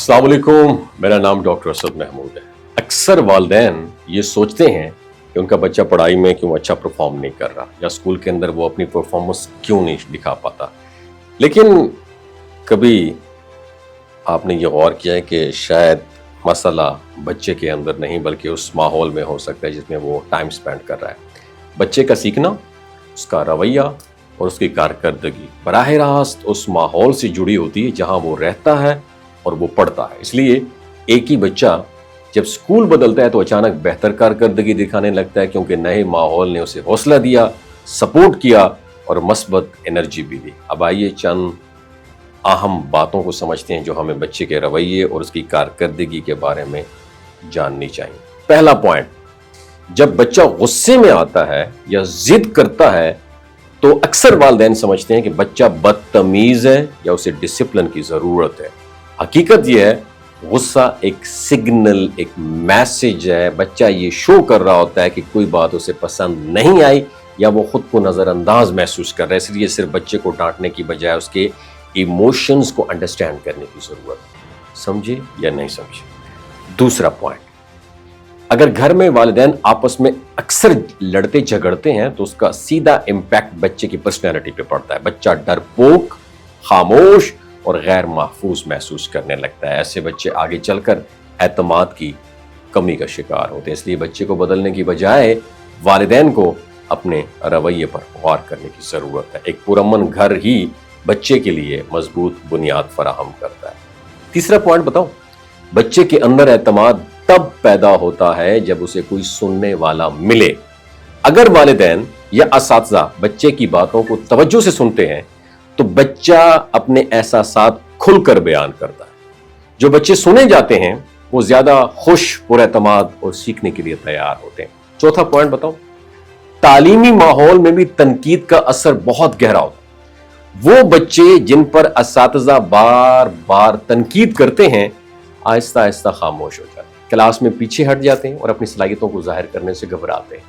अस्सलाम वालेकुम, मेरा नाम डॉक्टर असद महमूद है। अक्सर वालिदैन ये सोचते हैं कि उनका बच्चा पढ़ाई में क्यों अच्छा परफॉर्म नहीं कर रहा या स्कूल के अंदर वो अपनी परफॉर्मेंस क्यों नहीं दिखा पाता। लेकिन कभी आपने ये गौर किया है कि शायद मसला बच्चे के अंदर नहीं बल्कि उस माहौल में हो सकता है जिसमें वो टाइम स्पेंड कर रहा है। बच्चे का सीखना, उसका रवैया और उसकी कारकर्दगी बराह रास्त उस माहौल से जुड़ी होती है जहाँ वो रहता है और वो पढ़ता है। इसलिए एक ही बच्चा जब स्कूल बदलता है तो अचानक बेहतर कारकर्दगी दिखाने लगता है, क्योंकि नए माहौल ने उसे हौसला दिया, सपोर्ट किया और मस्बत एनर्जी भी दी। अब आइए चंद अहम बातों को समझते हैं जो हमें बच्चे के रवैये और उसकी कारकर्दगी के बारे में जाननी चाहिए। पहला पॉइंट, जब बच्चा गुस्से में आता है या जिद करता है तो अक्सर वालिदैन समझते हैं कि बच्चा बदतमीज है या उसे डिसिप्लिन की जरूरत है। हकीकत यह है, गुस्सा एक सिग्नल, एक मैसेज है। बच्चा ये शो कर रहा होता है कि कोई बात उसे पसंद नहीं आई या वो खुद को नजरअंदाज महसूस कर रहा है। इसलिए सिर्फ बच्चे को डांटने की बजाय उसके इमोशंस को अंडरस्टैंड करने की जरूरत है। समझे या नहीं समझे। दूसरा पॉइंट, अगर घर में वालिदैन आपस में अक्सर लड़ते झगड़ते हैं तो उसका सीधा इम्पैक्ट बच्चे की पर्सनैलिटी पे पड़ता है। बच्चा डरपोक, खामोश और गैर महफूज महसूस करने लगता है। ऐसे बच्चे आगे चलकर एतमाद की कमी का शिकार होते हैं। इसलिए बच्चे को बदलने की बजाय वालिदैन को अपने रवैये पर गौर करने की जरूरत है। एक पुरअमन घर ही बच्चे के लिए मजबूत बुनियाद फराहम करता है। तीसरा पॉइंट बताओ, बच्चे के अंदर एतमाद तब पैदा होता है जब उसे कोई सुनने वाला मिले। अगर वालिदैन या असातिज़ा बच्चे की बातों को तवज्जो से सुनते हैं तो बच्चा अपने एहसासात खुलकर बयान करता है। जो बच्चे सुने जाते हैं वो ज्यादा खुश, पुरएतमाद और सीखने के लिए तैयार होते हैं। चौथा पॉइंट बताओ, तालीमी माहौल में भी तनकीद का असर बहुत गहरा होता है। वो बच्चे जिन पर असातिज़ा बार बार तनकीद करते हैं आहिस्ता आहिस्ता खामोश हो जाते हैं, क्लास में पीछे हट जाते हैं और अपनी सलाहियतों को जाहिर करने से घबराते हैं।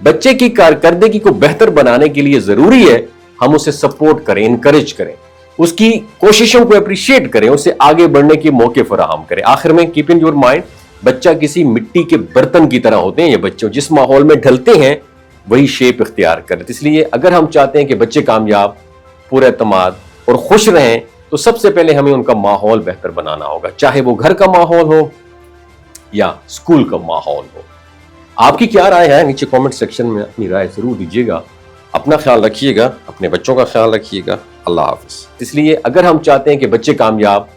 बच्चे की कारकर्दगी को बेहतर बनाने के लिए जरूरी है हम उसे सपोर्ट करें, इनकरेज करें, उसकी कोशिशों को अप्रिशिएट करें, उसे आगे बढ़ने के मौके फराहम करें। आखिर में कीप इन योर माइंड, बच्चा किसी मिट्टी के बर्तन की तरह होते हैं। ये बच्चों जिस माहौल में ढलते हैं वही शेप इख्तियार करते। इसलिए अगर हम चाहते हैं कि बच्चे कामयाब, पुरएतमाद और खुश रहें तो सबसे पहले हमें उनका माहौल बेहतर बनाना होगा, चाहे वो घर का माहौल हो या स्कूल का माहौल हो। आपकी क्या राय है नीचे कमेंट सेक्शन में अपनी राय जरूर दीजिएगा। अपना ख्याल रखिएगा, अपने बच्चों का ख्याल रखिएगा। अल्लाह हाफिज। इसलिए अगर हम चाहते हैं कि बच्चे कामयाब,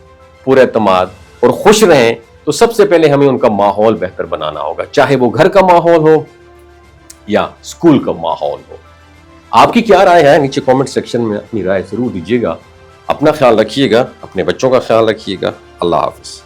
पुरएतमाद और खुश रहें तो सबसे पहले हमें उनका माहौल बेहतर बनाना होगा, चाहे वो घर का माहौल हो या स्कूल का माहौल हो। आपकी क्या राय है नीचे कमेंट सेक्शन में अपनी राय जरूर दीजिएगा। अपना ख्याल रखिएगा, अपने बच्चों का ख्याल रखिएगा। अल्लाह हाफिज।